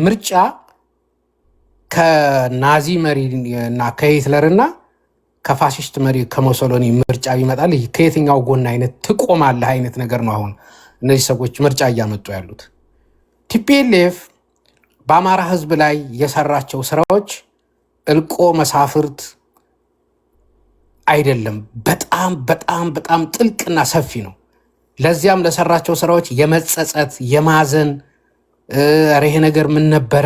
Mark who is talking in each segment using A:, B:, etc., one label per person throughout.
A: ምርጫ ከናዚ መሪና ከሂትለርና ከፋሺስት መሪ ከሞሶሎኒ ምርጫ ቢመጣል ከየትኛው ጎን አይነት ትቆማለህ አይነት ነገር ነው። አሁን እነዚህ ሰዎች ምርጫ እያመጡ ያሉት ቲፒኤልኤፍ በአማራ ህዝብ ላይ የሰራቸው ስራዎች እልቆ መሳፍርት አይደለም፣ በጣም ጥልቅና ሰፊ ነው። ለዚያም ለሰራቸው ስራዎች የመጸጸት የማዘን ይሄ ነገር ምን ነበረ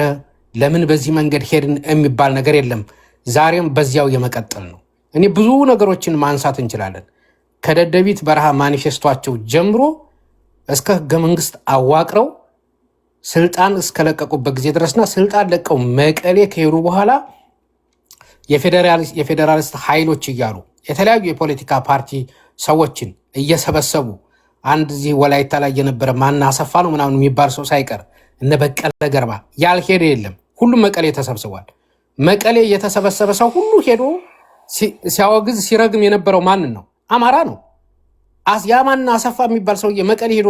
A: ለምን በዚህ መንገድ ሄድን የሚባል ነገር የለም። ዛሬም በዚያው የመቀጠል ነው። እኔ ብዙ ነገሮችን ማንሳት እንችላለን። ከደደቢት በረሃ ማኒፌስቷቸው ጀምሮ እስከ ህገ መንግስት አዋቅረው ስልጣን እስከለቀቁበት ጊዜ ድረስና ስልጣን ለቀው መቀሌ ከሄዱ በኋላ የፌዴራሊስት ኃይሎች እያሉ የተለያዩ የፖለቲካ ፓርቲ ሰዎችን እየሰበሰቡ አንድ እዚህ ወላይታ ላይ የነበረ ማና አሰፋ ነው ምናምን የሚባል ሰው ሳይቀር እነ በቀለ ገርባ ያልሄደ የለም። ሁሉም መቀሌ ተሰብስቧል። መቀሌ የተሰበሰበ ሰው ሁሉ ሄዶ ሲያወግዝ ሲረግም የነበረው ማንን ነው? አማራ ነው። ያማና አሰፋ የሚባል ሰው መቀሌ ሄዶ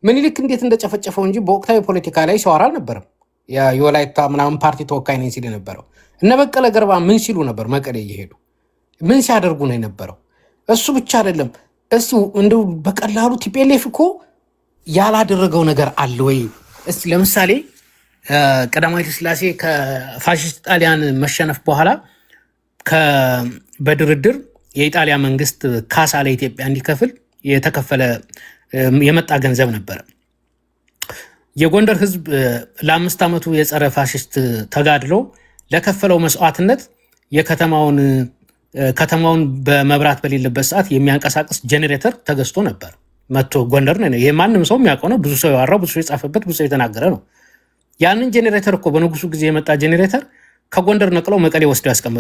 A: ምን ይልክ እንዴት እንደጨፈጨፈው እንጂ በወቅታዊ ፖለቲካ ላይ ሲያወራ አልነበረም። የወላይታ ምናምን ፓርቲ ተወካይ ነኝ ሲል የነበረው እነ በቀለ ገርባ ምን ሲሉ ነበር? መቀሌ እየሄዱ ምን ሲያደርጉ ነው የነበረው? እሱ ብቻ አይደለም። እስቲ እንደው በቀላሉ ቲፒኤልኤፍ እኮ ያላደረገው ነገር አለ ወይ? እስቲ ለምሳሌ ቀዳማዊ ኃይለ ሥላሴ ከፋሺስት ጣሊያን መሸነፍ በኋላ በድርድር የኢጣሊያ መንግስት ካሳ ለኢትዮጵያ እንዲከፍል የተከፈለ የመጣ ገንዘብ ነበረ። የጎንደር ህዝብ ለአምስት ዓመቱ የጸረ ፋሺስት ተጋድሎ ለከፈለው መስዋዕትነት ከተማውን በመብራት በሌለበት ሰዓት የሚያንቀሳቅስ ጄኔሬተር ተገዝቶ ነበር። መጥቶ ጎንደር ነው። ይሄ ማንም ሰው የሚያውቀው ነው። ብዙ ሰው ያወራው፣ ብዙ ሰው የጻፈበት፣ ብዙ ሰው የተናገረ ነው። ያንን ጄኔሬተር እኮ በንጉሱ ጊዜ የመጣ ጄኔሬተር ከጎንደር ነቅለው መቀሌ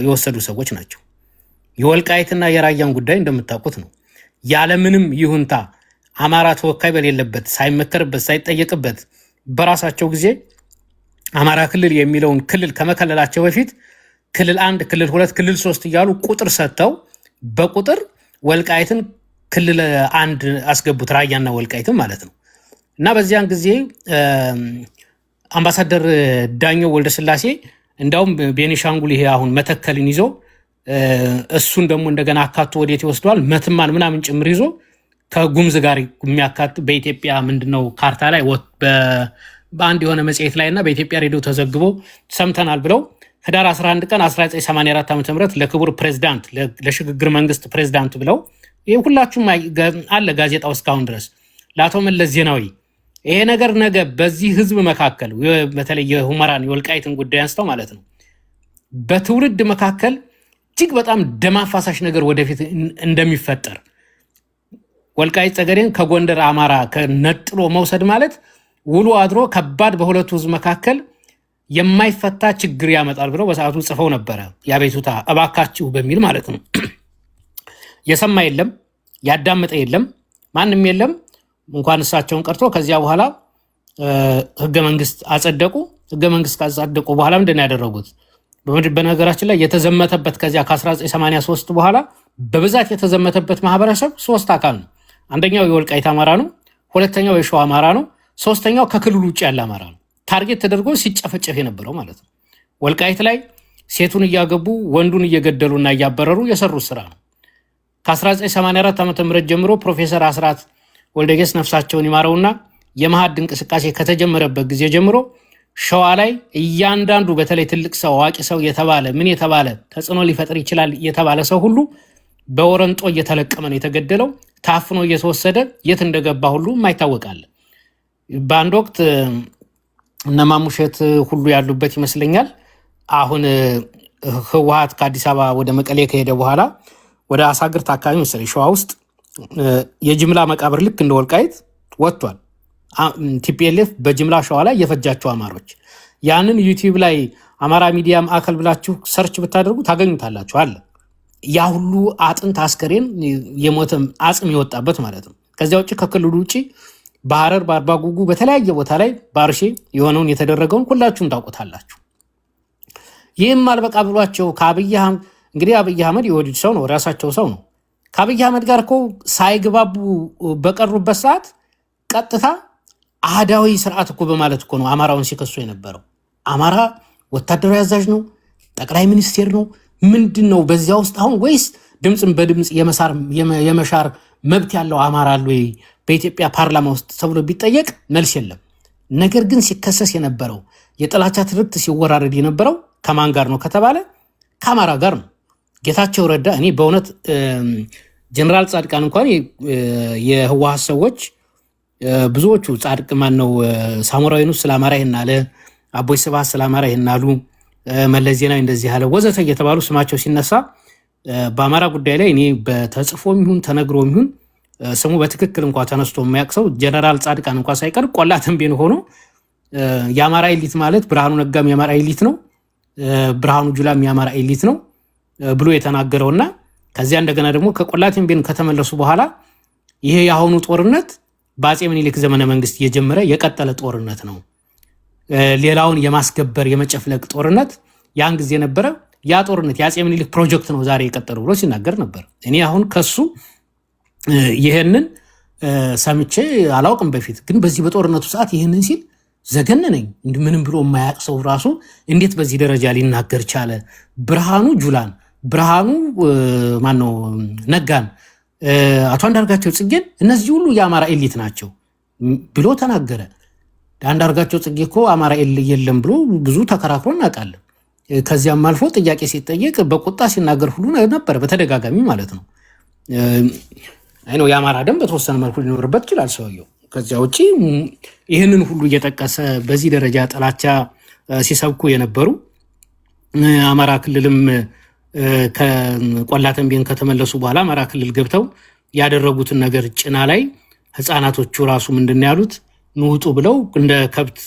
A: የወሰዱ ሰዎች ናቸው። የወልቃይትና የራያን ጉዳይ እንደምታውቁት ነው። ያለምንም ይሁንታ አማራ ተወካይ በሌለበት ሳይመከርበት ሳይጠየቅበት በራሳቸው ጊዜ አማራ ክልል የሚለውን ክልል ከመከለላቸው በፊት ክልል 1፣ ክልል 2፣ ክልል 3 እያሉ ቁጥር ሰጥተው በቁጥር ወልቃይትን ክልል 1 አስገቡት፣ ራያና ወልቃይትን ማለት ነው። እና በዚያን ጊዜ አምባሳደር ዳኘው ወልደስላሴ እንዳውም ቤኒሻንጉል ይሄ አሁን መተከልን ይዞ እሱን ደግሞ እንደገና አካቶ ወዴት ይወስደዋል መትማን ምናምን ጭምር ይዞ ከጉምዝ ጋር የሚያካት በኢትዮጵያ ምንድነው ካርታ ላይ በአንድ የሆነ መጽሔት ላይ እና በኢትዮጵያ ሬዲዮ ተዘግቦ ሰምተናል ብለው ህዳር 11 ቀን 1984 ዓ.ም ለክቡር ፕሬዝዳንት ለሽግግር መንግስት ፕሬዝዳንት ብለው ይህ ሁላችሁም አለ ጋዜጣው እስካሁን ድረስ ለአቶ መለስ ዜናዊ ይሄ ነገር ነገ በዚህ ህዝብ መካከል በተለይ የሁመራን የወልቃይትን ጉዳይ አንስተው ማለት ነው በትውልድ መካከል እጅግ በጣም ደም አፋሳሽ ነገር ወደፊት እንደሚፈጠር ወልቃይት ጠገዴን ከጎንደር አማራ ከነጥሎ መውሰድ ማለት ውሎ አድሮ ከባድ በሁለቱ ህዝብ መካከል የማይፈታ ችግር ያመጣል ብለው በሰዓቱ ጽፈው ነበረ። ያቤቱታ እባካችሁ በሚል ማለት ነው። የሰማ የለም፣ ያዳመጠ የለም፣ ማንም የለም። እንኳን እሳቸውን ቀርቶ ከዚያ በኋላ ህገ መንግስት አጸደቁ። ህገ መንግስት ካጸደቁ በኋላ ምንድን ነው ያደረጉት? በነገራችን ላይ የተዘመተበት ከዚያ ከ1983 በኋላ በብዛት የተዘመተበት ማህበረሰብ 3 አካል ነው። አንደኛው የወልቃይት አማራ ነው፣ ሁለተኛው የሸዋ አማራ ነው፣ ሶስተኛው ከክልሉ ውጭ ያለ አማራ ነው። ታርጌት ተደርጎ ሲጨፈጨፍ የነበረው ማለት ነው። ወልቃይት ላይ ሴቱን እያገቡ ወንዱን እየገደሉና እያበረሩ የሰሩት ስራ ነው። ከ1984 ዓ.ም ጀምሮ ፕሮፌሰር አስራት ወልደየስ ነፍሳቸውን ይማረውና የመሃድ እንቅስቃሴ ከተጀመረበት ጊዜ ጀምሮ ሸዋ ላይ እያንዳንዱ በተለይ ትልቅ ሰው አዋቂ ሰው የተባለ ምን የተባለ ተጽዕኖ ሊፈጥር ይችላል የተባለ ሰው ሁሉ በወረንጦ እየተለቀመ ነው የተገደለው። ታፍኖ እየተወሰደ የት እንደገባ ሁሉ ማይታወቃል። በአንድ ወቅት እነማሙሸት ሁሉ ያሉበት ይመስለኛል። አሁን ህወሓት ከአዲስ አበባ ወደ መቀሌ ከሄደ በኋላ ወደ አሳግርት አካባቢ መሰለኝ ሸዋ ውስጥ የጅምላ መቃብር ልክ እንደ ወልቃይት ወጥቷል። ቲፒኤልኤፍ በጅምላ ሸዋ ላይ የፈጃቸው አማሮች ያንን ዩቲዩብ ላይ አማራ ሚዲያ ማዕከል ብላችሁ ሰርች ብታደርጉ ታገኙታላችሁ። አለ ያ ሁሉ አጥንት አስከሬን የሞተ አጽም የወጣበት ማለት ነው። ከዚያ ውጭ ከክልሉ ውጭ በሐረር በአርባ ጉጉ በተለያየ ቦታ ላይ ባርሼ የሆነውን የተደረገውን ሁላችሁም ታውቁታላችሁ። ይህም አልበቃ ብሏቸው እንግዲህ አብይ አህመድ የወዲድ ሰው ነው፣ ራሳቸው ሰው ነው። ከአብይ አህመድ ጋር እኮ ሳይግባቡ በቀሩበት ሰዓት ቀጥታ አህዳዊ ስርዓት እኮ በማለት እኮ ነው አማራውን ሲከሱ የነበረው። አማራ ወታደራዊ አዛዥ ነው፣ ጠቅላይ ሚኒስቴር ነው፣ ምንድን ነው በዚያ ውስጥ አሁን? ወይስ ድምፅን በድምፅ የመሻር መብት ያለው አማራ አለ ወይ በኢትዮጵያ ፓርላማ ውስጥ ተብሎ ቢጠየቅ መልስ የለም። ነገር ግን ሲከሰስ የነበረው የጥላቻ ትርክት ሲወራረድ የነበረው ከማን ጋር ነው ከተባለ ከአማራ ጋር ነው። ጌታቸው ረዳ እኔ በእውነት ጀነራል ጻድቃን እንኳን የህወሓት ሰዎች ብዙዎቹ ጻድቅ ማን ነው ሳሞራ ዩኑስ ስለ አማራ ይሄን አለ፣ አቦይ ስብሃት ስለ አማራ ይሄን አሉ፣ መለስ ዜናዊ እንደዚህ አለ ወዘተ እየተባሉ ስማቸው ሲነሳ በአማራ ጉዳይ ላይ እኔ በተጽፎም ይሁን ተነግሮም ይሁን ስሙ በትክክል እንኳን ተነስቶ የማያውቅ ጀነራል ጻድቃን እንኳን ሳይቀር ቆላ ተንቤን ሆኖ የአማራ ኤሊት ማለት ብርሃኑ ነጋም የአማራ ኤሊት ነው፣ ብርሃኑ ጁላም የአማራ ኤሊት ነው ብሎ የተናገረውና ከዚያ እንደገና ደግሞ ከቆላ ተንቤን ከተመለሱ በኋላ ይሄ የአሁኑ ጦርነት በአጼ ምኒልክ ዘመነ መንግስት የጀመረ የቀጠለ ጦርነት ነው፣ ሌላውን የማስገበር የመጨፍለቅ ጦርነት ያን ጊዜ ነበረ፣ ያ ጦርነት የአጼ ምኒልክ ፕሮጀክት ነው ዛሬ የቀጠለው ብሎ ሲናገር ነበር። እኔ አሁን ከሱ ይሄንን ሰምቼ አላውቅም በፊት፣ ግን በዚህ በጦርነቱ ሰዓት ይሄንን ሲል ዘገነነኝ። ምንም ብሎ የማያውቅ ሰው ራሱ እንዴት በዚህ ደረጃ ሊናገር ቻለ? ብርሃኑ ጁላን፣ ብርሃኑ ማነው ነጋን፣ አቶ አንዳርጋቸው ጽጌን እነዚህ ሁሉ የአማራ ኤሊት ናቸው ብሎ ተናገረ። አንዳርጋቸው ጽጌ እኮ አማራ የለም ብሎ ብዙ ተከራክሮ እናውቃለን። ከዚያም አልፎ ጥያቄ ሲጠየቅ በቁጣ ሲናገር ሁሉ ነበር በተደጋጋሚ ማለት ነው። አይ ነው የአማራ ደም በተወሰነ መልኩ ሊኖርበት ይችላል ሰውየው። ከዚያ ውጪ ይህንን ሁሉ እየጠቀሰ በዚህ ደረጃ ጥላቻ ሲሰብኩ የነበሩ አማራ ክልልም ከቆላ ተንቤን ከተመለሱ በኋላ አማራ ክልል ገብተው ያደረጉትን ነገር ጭና ላይ ህፃናቶቹ ራሱ ምንድን ያሉት ንውጡ ብለው እንደ ከብት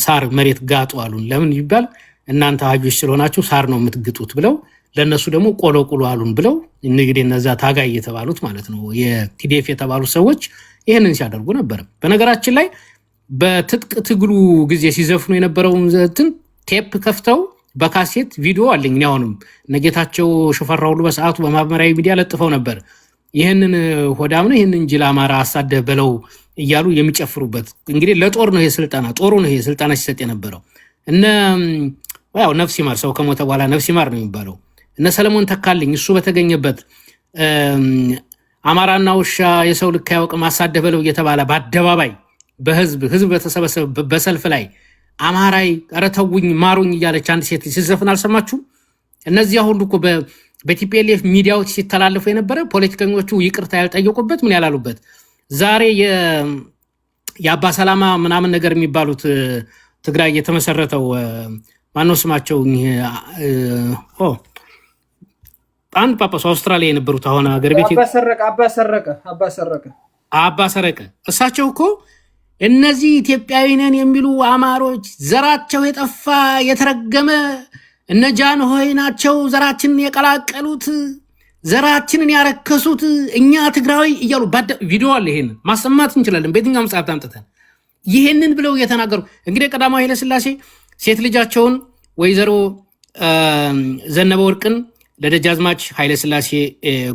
A: ሳር መሬት ጋጡ አሉን። ለምን ይባል እናንተ አህዮች ስለሆናችሁ ሳር ነው የምትግጡት ብለው ለነሱ ደግሞ ቆሎቁሉ አሉን ብለው እንግዲህ እነዛ ታጋይ የተባሉት ማለት ነው የቲዲኤፍ የተባሉት ሰዎች ይሄንን ሲያደርጉ ነበር። በነገራችን ላይ በትጥቅ ትግሉ ጊዜ ሲዘፍኑ የነበረውን እንትን ቴፕ ከፍተው በካሴት ቪዲዮ አለኝ። አሁንም ነጌታቸው ሽፈራው ሁሉ በሰዓቱ በማህበራዊ ሚዲያ ለጥፈው ነበር። ይሄንን ሆዳም ነው ይሄንን ጅል አማራ አሳደህ በለው እያሉ የሚጨፍሩበት። እንግዲህ ለጦር ነው ይሄ ስልጣና፣ ጦሩ ነው ይሄ ስልጣና ሲሰጥ የነበረው። እነ ያው ነፍስ ይማር ሰው ከሞተ በኋላ ነፍስ ይማር ነው የሚባለው። እነ ሰለሞን ተካልኝ እሱ በተገኘበት አማራና ውሻ የሰው ልክ ያውቅም አሳደህ በለው እየተባለ በአደባባይ በህዝብ በተሰበሰበ በሰልፍ ላይ አማራይ ኧረ ተውኝ ማሩኝ እያለች አንድ ሴት ሲዘፍን አልሰማችሁ? እነዚያ ሁሉ እኮ በቲፒኤልኤፍ ሚዲያዎች ሲተላለፉ የነበረ ፖለቲከኞቹ ይቅርታ ያልጠየቁበት ምን ያላሉበት ዛሬ የአባ ሰላማ ምናምን ነገር የሚባሉት ትግራይ የተመሰረተው ማነው ስማቸው? አንድ ጳጳሱ አውስትራሊያ የነበሩት አሁን ሀገር ቤት አባ ሰረቀ እሳቸው እኮ እነዚህ ኢትዮጵያዊ ነን የሚሉ አማሮች ዘራቸው የጠፋ የተረገመ እነ ጃንሆይ ናቸው ዘራችንን የቀላቀሉት ዘራችንን ያረከሱት እኛ ትግራዊ እያሉ ቪዲዮ አለ። ይሄን ማሰማት እንችላለን በየትኛውም ሰዓት አምጥተን ይሄንን ብለው የተናገሩ እንግዲህ ቀዳማዊ ኃይለ ሥላሴ ሴት ልጃቸውን ወይዘሮ ዘነበ ወርቅን ለደጃዝማች ኃይለ ሥላሴ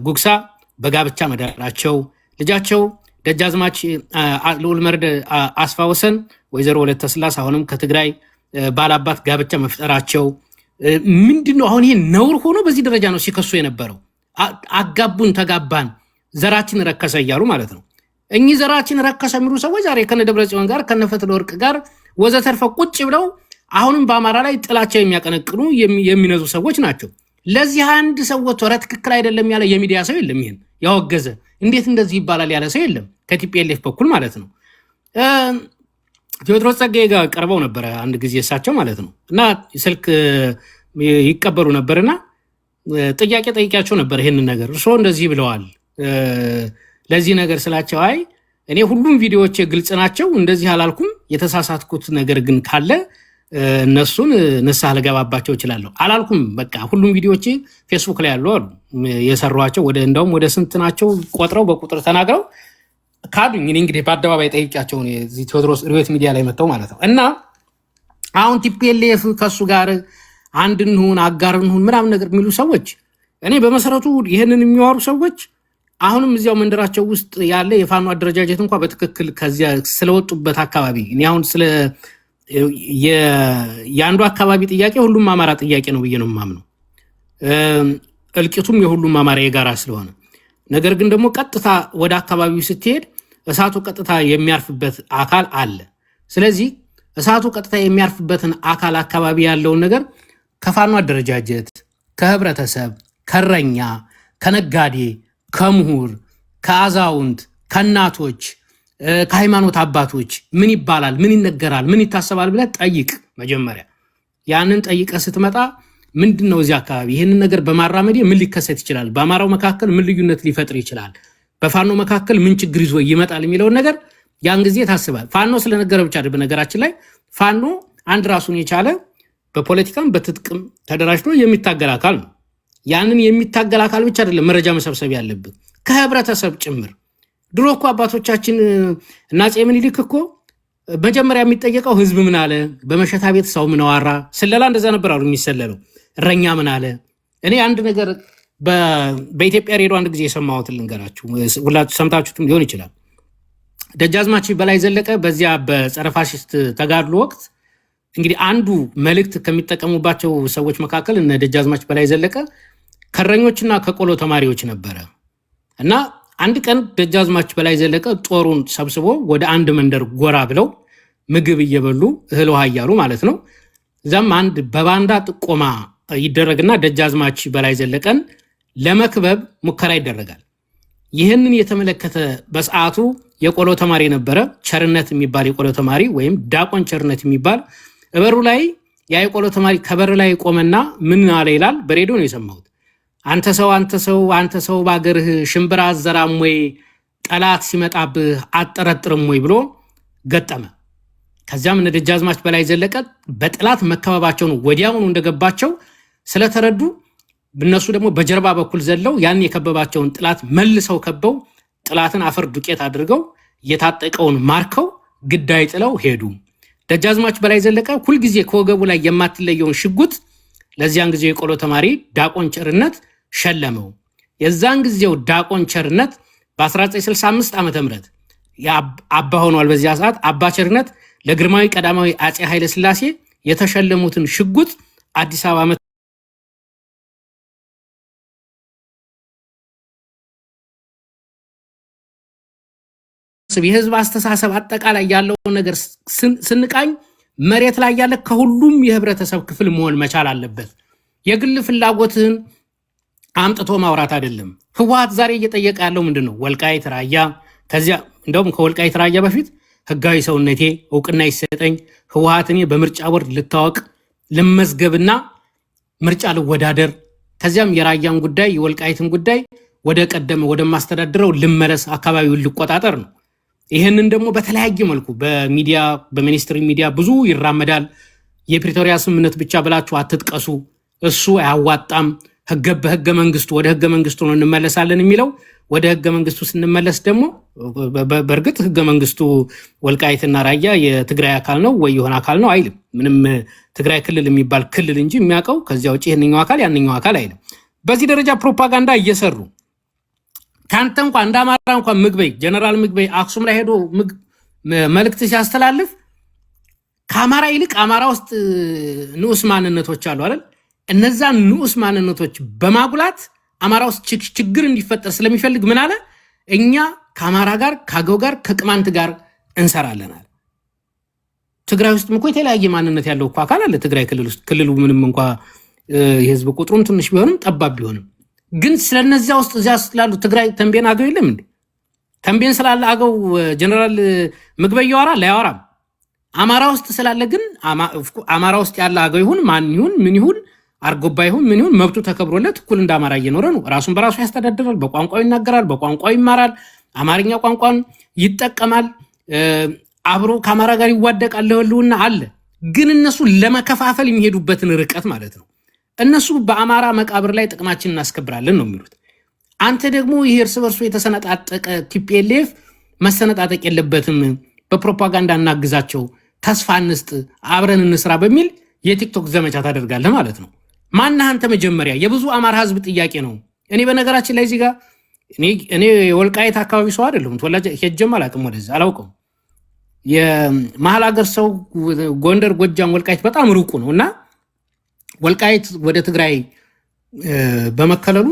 A: ጉግሳ በጋብቻ መዳራቸው፣ ልጃቸው ደጃዝማች ልዑል መርድ አስፋወሰን ወይዘሮ ወለተ ስላሴ አሁንም ከትግራይ ባላባት ጋብቻ መፍጠራቸው ምንድነው? አሁን ይሄ ነውር ሆኖ በዚህ ደረጃ ነው ሲከሱ የነበረው። አጋቡን ተጋባን ዘራችን ረከሰ እያሉ ማለት ነው። እኚህ ዘራችን ረከሰ የሚሉ ሰዎች ዛሬ ከነ ደብረጽዮን ጋር ከነ ፈትለወርቅ ጋር ወዘተርፈ ቁጭ ብለው አሁንም በአማራ ላይ ጥላቻ የሚያቀነቅኑ የሚነዙ ሰዎች ናቸው። ለዚህ አንድ ሰው ወጥቶ ትክክል አይደለም ያለ የሚዲያ ሰው የለም። ይሄን ያወገዘ እንዴት እንደዚህ ይባላል ያለ ሰው የለም ከቲፒኤልኤፍ በኩል ማለት ነው። ቴዎድሮስ ጸጋዬ ጋር ቀርበው ነበረ አንድ ጊዜ እሳቸው ማለት ነው እና ስልክ ይቀበሉ ነበርና ጥያቄ ጠይቂያቸው ነበር ይሄንን ነገር እርስዎ እንደዚህ ብለዋል ለዚህ ነገር ስላቸው አይ እኔ ሁሉም ቪዲዮዎች ግልጽ ናቸው እንደዚህ አላልኩም የተሳሳትኩት ነገር ግን ካለ እነሱን ንስሐ ልገባባቸው እችላለሁ አላልኩም። በቃ ሁሉም ቪዲዮዎች ፌስቡክ ላይ ያሉ የሰሯቸው ወደ እንደውም ወደ ስንት ናቸው ቆጥረው በቁጥር ተናግረው ካዱኝ። እኔ እንግዲህ በአደባባይ ጠይቂያቸው እዚህ ቴዎድሮስ ሪዮት ሚዲያ ላይ መጥተው ማለት ነው እና አሁን ቲፒኤልኤፍ ከሱ ጋር አንድ እንሁን አጋር እንሁን ምናምን ነገር የሚሉ ሰዎች እኔ በመሰረቱ ይህንን የሚዋሩ ሰዎች አሁንም እዚያው መንደራቸው ውስጥ ያለ የፋኖ አደረጃጀት እንኳን በትክክል ከዚያ ስለወጡበት አካባቢ እኔ አሁን ስለ የአንዱ አካባቢ ጥያቄ ሁሉም አማራ ጥያቄ ነው ብዬ ነው የማምነው። እልቂቱም የሁሉም አማራ የጋራ ስለሆነ፣ ነገር ግን ደግሞ ቀጥታ ወደ አካባቢው ስትሄድ እሳቱ ቀጥታ የሚያርፍበት አካል አለ። ስለዚህ እሳቱ ቀጥታ የሚያርፍበትን አካል አካባቢ ያለውን ነገር ከፋኖ አደረጃጀት፣ ከህብረተሰብ፣ ከረኛ፣ ከነጋዴ፣ ከምሁር፣ ከአዛውንት፣ ከእናቶች፣ ከሃይማኖት አባቶች ምን ይባላል፣ ምን ይነገራል፣ ምን ይታሰባል ብለህ ጠይቅ። መጀመሪያ ያንን ጠይቀ ስትመጣ ምንድነው እዚህ አካባቢ ይህንን ነገር በማራመድ ምን ሊከሰት ይችላል፣ በአማራው መካከል ምን ልዩነት ሊፈጥር ይችላል፣ በፋኖ መካከል ምን ችግር ይዞ ይመጣል የሚለውን ነገር ያን ጊዜ ታስባል። ፋኖ ስለነገረ ብቻ አይደለም። በነገራችን ላይ ፋኖ አንድ ራሱን የቻለ በፖለቲካም በትጥቅም ተደራጅቶ የሚታገል አካል ነው። ያንን የሚታገል አካል ብቻ አይደለም መረጃ መሰብሰብ ያለብን ከህብረተሰብ ጭምር። ድሮ እኮ አባቶቻችን እና አፄ ምኒልክ እኮ መጀመሪያ የሚጠየቀው ህዝብ ምን አለ፣ በመሸታ ቤት ሰው ምን አወራ፣ ስለላ እንደዛ ነበር አሉ የሚሰለለው። እረኛ ምን አለ። እኔ አንድ ነገር በኢትዮጵያ ሬዲዮ አንድ ጊዜ የሰማሁትን ልንገራችሁ፣ ሁላችሁ ሰምታችሁትም ሊሆን ይችላል። ደጃዝማች በላይ ዘለቀ በዚያ በጸረ ፋሽስት ተጋድሎ ወቅት እንግዲህ አንዱ መልእክት ከሚጠቀሙባቸው ሰዎች መካከል እነ ደጃዝማች በላይ ዘለቀ ከረኞችና ከቆሎ ተማሪዎች ነበረ እና አንድ ቀን ደጃዝማች በላይ ዘለቀ ጦሩን ሰብስቦ ወደ አንድ መንደር ጎራ ብለው ምግብ እየበሉ እህል ውሃ እያሉ ማለት ነው። እዛም አንድ በባንዳ ጥቆማ ይደረግና ደጃዝማች በላይ ዘለቀን ለመክበብ ሙከራ ይደረጋል። ይህንን የተመለከተ በሰዓቱ የቆሎ ተማሪ ነበረ፣ ቸርነት የሚባል የቆሎ ተማሪ ወይም ዳቆን ቸርነት የሚባል በሩ ላይ ያ የቆሎ ተማሪ ከበር ላይ ቆመና ምን አለ ይላል። በሬዲዮ ነው የሰማሁት። አንተ ሰው በአገርህ ሽምብራ አዘራም ወይ፣ ጠላት ሲመጣብህ አጠረጥርም ወይ ብሎ ገጠመ። ከዚያም እነ ደጃዝማች በላይ ዘለቀ በጠላት መከበባቸውን ወዲያውኑ እንደገባቸው ስለተረዱ እነሱ ደግሞ በጀርባ በኩል ዘለው ያን የከበባቸውን ጠላት መልሰው ከበው ጠላትን አፈር ዱቄት አድርገው የታጠቀውን ማርከው ግዳይ ጥለው ሄዱ። ደጃዝማች በላይ ዘለቀ ሁልጊዜ ከወገቡ ላይ የማትለየውን ሽጉጥ ለዚያን ጊዜው የቆሎ ተማሪ ዳቆን ቸርነት ሸለመው። የዛን ጊዜው ዳቆን ቸርነት በ1965 ዓ.ም አባ ሆኗል። በዚያ ሰዓት አባ ቸርነት ለግርማዊ ቀዳማዊ አፄ ኃይለ ሥላሴ የተሸለሙትን ሽጉጥ አዲስ አበባ የህዝብ አስተሳሰብ አጠቃላይ ያለውን ነገር ስንቃኝ መሬት ላይ ያለ ከሁሉም የህብረተሰብ ክፍል መሆን መቻል አለበት። የግል ፍላጎትን አምጥቶ ማውራት አይደለም። ህወሓት ዛሬ እየጠየቀ ያለው ምንድነው? ወልቃይት ራያ። ከዚያ እንደውም ከወልቃይት ራያ በፊት ህጋዊ ሰውነቴ እውቅና ይሰጠኝ፣ ህወሓት እኔ በምርጫ ቦርድ ልታወቅ ልመዝገብና ምርጫ ልወዳደር፣ ከዚያም የራያን ጉዳይ የወልቃይትን ጉዳይ ወደ ቀደመ ወደ ማስተዳድረው ልመለስ፣ አካባቢውን ልቆጣጠር ነው። ይህንን ደግሞ በተለያየ መልኩ በሚዲያ በሚኒስትሪ ሚዲያ ብዙ ይራመዳል። የፕሪቶሪያ ስምምነት ብቻ ብላችሁ አትጥቀሱ፣ እሱ አያዋጣም፣ በህገ መንግስቱ ወደ ህገ መንግስቱ ነው እንመለሳለን የሚለው። ወደ ህገ መንግስቱ ስንመለስ ደግሞ በእርግጥ ህገ መንግስቱ ወልቃይትና ራያ የትግራይ አካል ነው ወይ የሆነ አካል ነው አይልም። ምንም ትግራይ ክልል የሚባል ክልል እንጂ የሚያውቀው ከዚያ ውጭ ይህንኛው አካል ያንኛው አካል አይልም። በዚህ ደረጃ ፕሮፓጋንዳ እየሰሩ ካንተ እንኳን እንደ አማራ እንኳን ምግበይ ጀነራል ምግበይ አክሱም ላይ ሄዶ መልእክት ሲያስተላልፍ ከአማራ ይልቅ አማራ ውስጥ ንዑስ ማንነቶች አሉ አይደል? እነዛ ንዑስ ማንነቶች በማጉላት አማራ ውስጥ ችግር እንዲፈጠር ስለሚፈልግ ምን አለ? እኛ ከአማራ ጋር ከአገው ጋር ከቅማንት ጋር እንሰራለናል። ትግራይ ውስጥ እኮ የተለያየ ማንነት ያለው እኮ አካል አለ። ትግራይ ክልል ውስጥ ክልሉ ምንም እንኳ የህዝብ ቁጥሩም ትንሽ ቢሆንም ጠባብ ቢሆንም ግን ስለነዚያ ውስጥ እዚያ ስላሉ ትግራይ ተንቤን አገው የለም እንዴ? ተንቤን ስላለ አገው ጀነራል ምግበይ ያወራል አያወራም? አማራ ውስጥ ስላለ ግን አማራ ውስጥ ያለ አገው ይሁን ማን ይሁን ምን ይሁን አርጎባ ይሁን ምን ይሁን መብቱ ተከብሮለት እኩል እንደ አማራ እየኖረ ነው። ራሱን በራሱ ያስተዳድራል፣ በቋንቋው ይናገራል፣ በቋንቋው ይማራል፣ አማርኛ ቋንቋን ይጠቀማል፣ አብሮ ከአማራ ጋር ይዋደቃል፣ ለህልውና አለ። ግን እነሱ ለመከፋፈል የሚሄዱበትን ርቀት ማለት ነው። እነሱ በአማራ መቃብር ላይ ጥቅማችን እናስከብራለን ነው የሚሉት። አንተ ደግሞ ይሄ እርስ በርሱ የተሰነጣጠቀ ቲፒኤልኤፍ መሰነጣጠቅ የለበትም፣ በፕሮፓጋንዳ እናግዛቸው፣ ተስፋ እንስጥ፣ አብረን እንስራ በሚል የቲክቶክ ዘመቻ ታደርጋለህ ማለት ነው። ማነህ አንተ? መጀመሪያ የብዙ አማራ ህዝብ ጥያቄ ነው። እኔ በነገራችን ላይ እዚህ ጋር እኔ የወልቃይት አካባቢ ሰው አይደለም ተወላጅ ሄጀም አላውቅም ወደዛ አላውቅም የመሀል ሀገር ሰው ጎንደር ጎጃም ወልቃይት በጣም ሩቁ ነው እና ወልቃይት ወደ ትግራይ በመከለሉ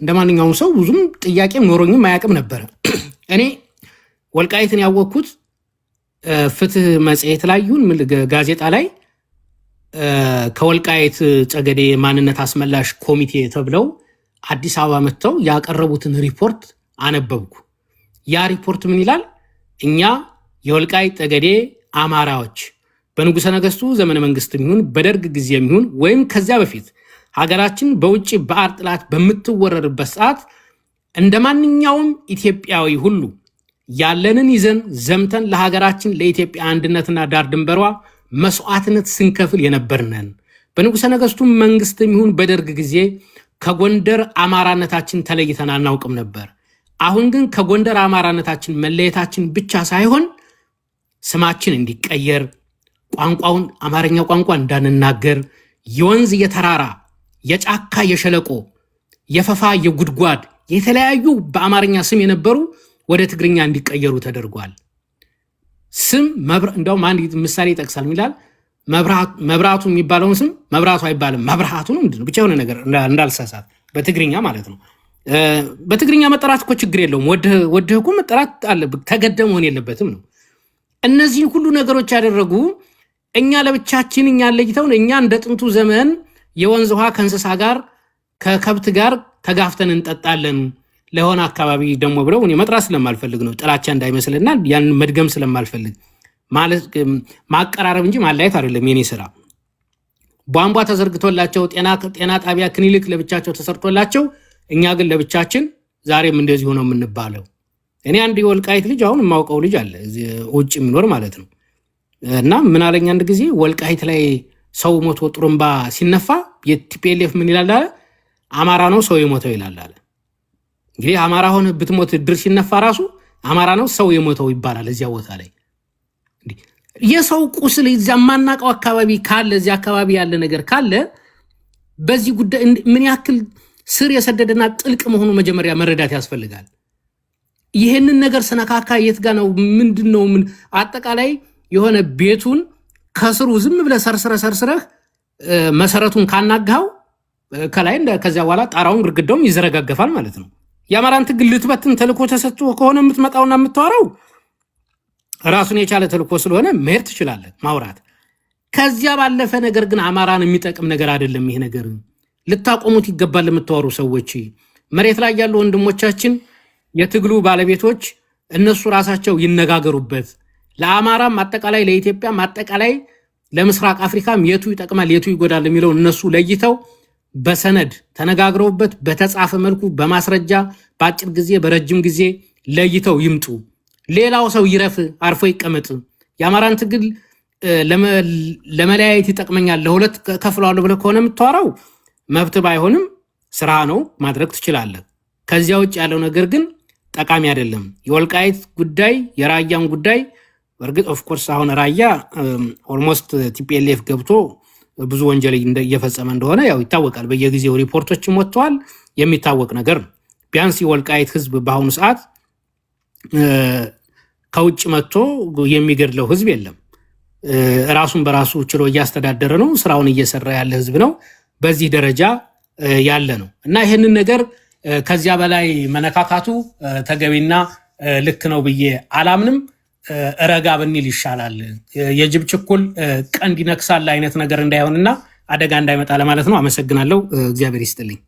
A: እንደማንኛውም ሰው ብዙም ጥያቄም ኖሮኝም ማያቅም ነበር እኔ ወልቃይትን ያወቅኩት ፍትህ መጽሔት ላይ ይሁን ጋዜጣ ላይ ከወልቃይት ጸገዴ ማንነት አስመላሽ ኮሚቴ ተብለው አዲስ አበባ መጥተው ያቀረቡትን ሪፖርት አነበብኩ ያ ሪፖርት ምን ይላል እኛ የወልቃይት ጠገዴ አማራዎች በንጉሠ ነገሥቱ ዘመነ መንግስትም ይሁን በደርግ ጊዜም ይሁን ወይም ከዚያ በፊት ሀገራችን በውጪ ባዕድ ጥላት በምትወረርበት ሰዓት እንደማንኛውም ኢትዮጵያዊ ሁሉ ያለንን ይዘን ዘምተን ለሀገራችን ለኢትዮጵያ አንድነትና ዳር ድንበሯ መስዋዕትነት ስንከፍል የነበርነን በንጉሠ ነገሥቱ መንግስትም ይሁን በደርግ ጊዜ ከጎንደር አማራነታችን ተለይተን አናውቅም ነበር አሁን ግን ከጎንደር አማራነታችን መለየታችን ብቻ ሳይሆን ስማችን እንዲቀየር ቋንቋውን አማርኛ ቋንቋ እንዳንናገር የወንዝ የተራራ የጫካ የሸለቆ የፈፋ የጉድጓድ የተለያዩ በአማርኛ ስም የነበሩ ወደ ትግርኛ እንዲቀየሩ ተደርጓል ስም እንደውም አንድ ምሳሌ ይጠቅሳል ይላል መብራቱ የሚባለውን ስም መብራቱ አይባልም መብራቱ ነው ምንድነው ብቻ የሆነ ነገር እንዳልሳሳት በትግርኛ ማለት ነው በትግርኛ መጠራት እኮ ችግር የለውም ወደህ እኮ መጠራት አለብህ ተገደም ሆነ የለበትም ነው እነዚህ ሁሉ ነገሮች ያደረጉ እኛ ለብቻችን እኛ ለይተውን እኛ እንደ ጥንቱ ዘመን የወንዝ ውሃ ከእንስሳ ጋር ከከብት ጋር ተጋፍተን እንጠጣለን ለሆነ አካባቢ ደሞ ብለው እኔ መጥራት ስለማልፈልግ ነው ጥላቻ እንዳይመስልና ያን መድገም ስለማልፈልግ ማለት ማቀራረብ እንጂ ማላየት አይደለም የኔ ስራ ቧንቧ ተዘርግቶላቸው ጤና ጣቢያ ክሊኒክ ለብቻቸው ተሰርቶላቸው እኛ ግን ለብቻችን ዛሬም እንደዚህ ሆኖ የምንባለው እኔ አንድ የወልቃይት ልጅ አሁን የማውቀው ልጅ አለ ውጭ የሚኖር ማለት ነው እና ምን አለኝ አንድ ጊዜ ወልቃይት ላይ ሰው ሞቶ ጥሩምባ ሲነፋ የቲፒኤልኤፍ ምን ይላል አለ አማራ ነው ሰው የሞተው ይላል አለ እንግዲህ አማራ ሆነ ብትሞት ድር ሲነፋ ራሱ አማራ ነው ሰው የሞተው ይባላል እዚያ ቦታ ላይ የሰው ቁስል ዘማናቀው አካባቢ ካለ እዚያ አካባቢ ያለ ነገር ካለ በዚህ ጉዳይ ምን ያክል ስር የሰደደና ጥልቅ መሆኑ መጀመሪያ መረዳት ያስፈልጋል ይሄንን ነገር ሰነካካ የት ጋር ነው ምንድነው ምን አጠቃላይ የሆነ ቤቱን ከስሩ ዝም ብለ ሰርስረህ መሰረቱን ካናጋው ከላይ እንደ ከዚያ በኋላ ጣራውን ግድግዳውም ይዘረጋገፋል ማለት ነው ያማራን ትግል ልትበትን ተልኮ ተሰጥቶ ከሆነ የምትመጣውና የምትወራው ራሱን የቻለ ተልኮ ስለሆነ መሄድ ትችላለህ ማውራት ከዚያ ባለፈ ነገር ግን አማራን የሚጠቅም ነገር አይደለም ይሄ ነገር ልታቆሙት ይገባል የምትወሩ ሰዎች መሬት ላይ ያሉ ወንድሞቻችን የትግሉ ባለቤቶች እነሱ ራሳቸው ይነጋገሩበት ለአማራም አጠቃላይ ለኢትዮጵያም አጠቃላይ ለምስራቅ አፍሪካም የቱ ይጠቅማል የቱ ይጎዳል የሚለው እነሱ ለይተው በሰነድ ተነጋግረውበት በተጻፈ መልኩ በማስረጃ በአጭር ጊዜ በረጅም ጊዜ ለይተው ይምጡ ሌላው ሰው ይረፍ አርፎ ይቀመጥ የአማራን ትግል ለመለያየት ይጠቅመኛል ለሁለት ከፍሏል ብለ ከሆነ የምትወራው መብት ባይሆንም ስራ ነው ማድረግ ትችላለህ ከዚያ ውጭ ያለው ነገር ግን ጠቃሚ አይደለም የወልቃይት ጉዳይ የራያን ጉዳይ በርግጥ ኦፍ ኮርስ አሁን ራያ ኦልሞስት ቲፒኤልኤፍ ገብቶ ብዙ ወንጀል እየፈጸመ እንደሆነ ያው ይታወቃል በየጊዜው ሪፖርቶችም ወጥተዋል የሚታወቅ ነገር ቢያንስ የወልቃይት ህዝብ በአሁኑ ሰዓት ከውጭ መጥቶ የሚገድለው ህዝብ የለም ራሱን በራሱ ችሎ እያስተዳደረ ነው ስራውን እየሰራ ያለ ህዝብ ነው በዚህ ደረጃ ያለ ነው እና ይሄንን ነገር ከዚያ በላይ መነካካቱ ተገቢና ልክ ነው ብዬ አላምንም ረጋ ብንል ይሻላል የጅብ ችኩል ቀንድ ይነክሳል አይነት ነገር እንዳይሆንና አደጋ እንዳይመጣ ለማለት ነው አመሰግናለሁ እግዚአብሔር ይስጥልኝ